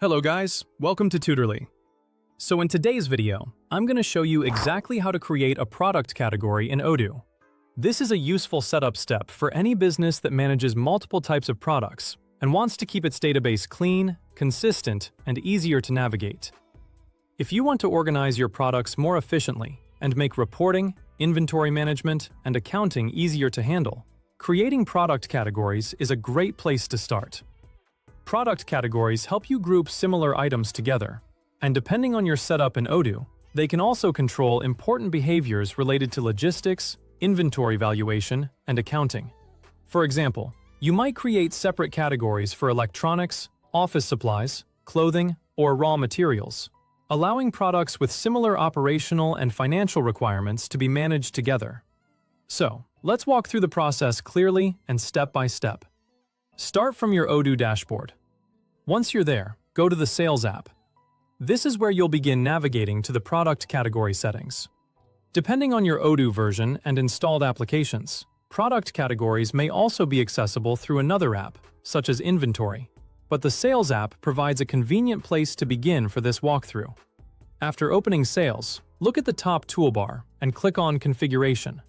Hello guys, welcome to Tutorly. So in today's video, I'm going to show you exactly how to create a product category in Odoo. This is a useful setup step for any business that manages multiple types of products and wants to keep its database clean, consistent, and easier to navigate. If you want to organize your products more efficiently and make reporting, inventory management, and accounting easier to handle, creating product categories is a great place to start. Product categories help you group similar items together, and depending on your setup in Odoo, they can also control important behaviors related to logistics, inventory valuation, and accounting. For example, you might create separate categories for electronics, office supplies, clothing, or raw materials, allowing products with similar operational and financial requirements to be managed together. So, let's walk through the process clearly and step by step. Start from your Odoo dashboard. Once you're there, go to the Sales app. This is where you'll begin navigating to the product category settings. Depending on your Odoo version and installed applications, product categories may also be accessible through another app, such as Inventory. But the Sales app provides a convenient place to begin for this walkthrough. After opening Sales, look at the top toolbar and click on Configuration.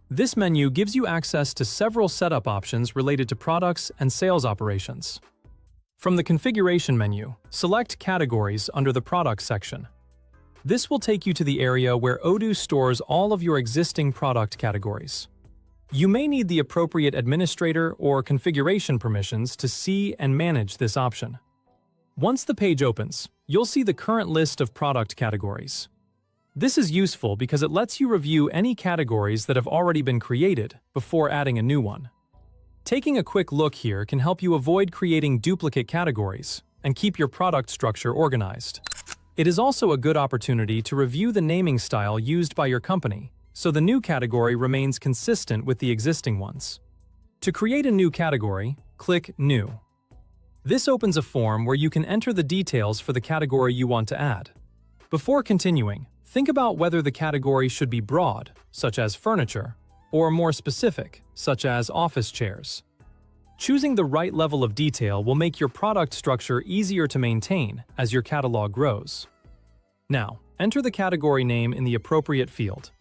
This menu gives you access to several setup options related to products and sales operations. From the Configuration menu, select Categories under the Products section. This will take you to the area where Odoo stores all of your existing product categories. You may need the appropriate administrator or configuration permissions to see and manage this option. Once the page opens, you'll see the current list of product categories. This is useful because it lets you review any categories that have already been created before adding a new one. Taking a quick look here can help you avoid creating duplicate categories and keep your product structure organized. It is also a good opportunity to review the naming style used by your company, so the new category remains consistent with the existing ones. To create a new category, click New. This opens a form where you can enter the details for the category you want to add. Before continuing, think about whether the category should be broad, such as furniture, or more specific, such as office chairs. Choosing the right level of detail will make your product structure easier to maintain as your catalog grows. Now, enter the category name in the appropriate field.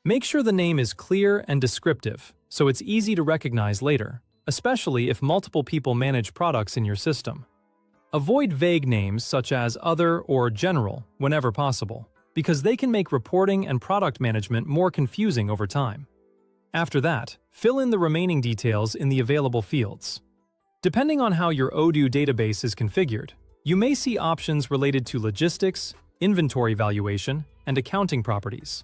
Make sure the name is clear and descriptive, so it's easy to recognize later, especially if multiple people manage products in your system. Avoid vague names such as Other or General whenever possible, because they can make reporting and product management more confusing over time. After that, fill in the remaining details in the available fields. Depending on how your Odoo database is configured, you may see options related to logistics, inventory valuation, and accounting properties.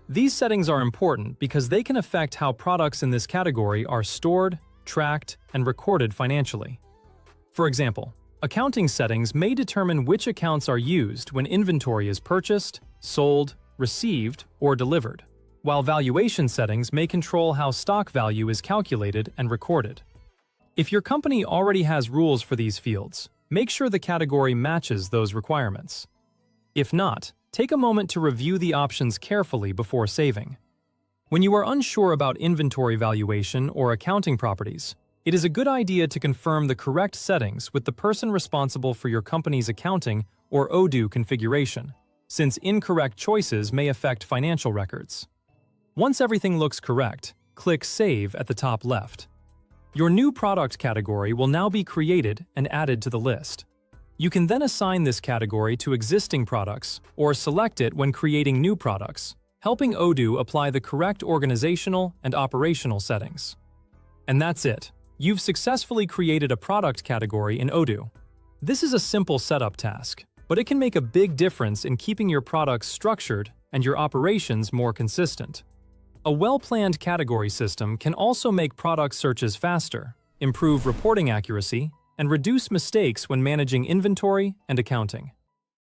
These settings are important because they can affect how products in this category are stored, tracked, and recorded financially. For example, accounting settings may determine which accounts are used when inventory is purchased, sold, received, or delivered, while valuation settings may control how stock value is calculated and recorded. If your company already has rules for these fields, make sure the category matches those requirements. If not, take a moment to review the options carefully before saving. When you are unsure about inventory valuation or accounting properties, it is a good idea to confirm the correct settings with the person responsible for your company's accounting or Odoo configuration, since incorrect choices may affect financial records. Once everything looks correct, click Save at the top left. Your new product category will now be created and added to the list. You can then assign this category to existing products or select it when creating new products, helping Odoo apply the correct organizational and operational settings. And that's it. You've successfully created a product category in Odoo. This is a simple setup task, but it can make a big difference in keeping your products structured and your operations more consistent. A well-planned category system can also make product searches faster, improve reporting accuracy, and reduce mistakes when managing inventory and accounting.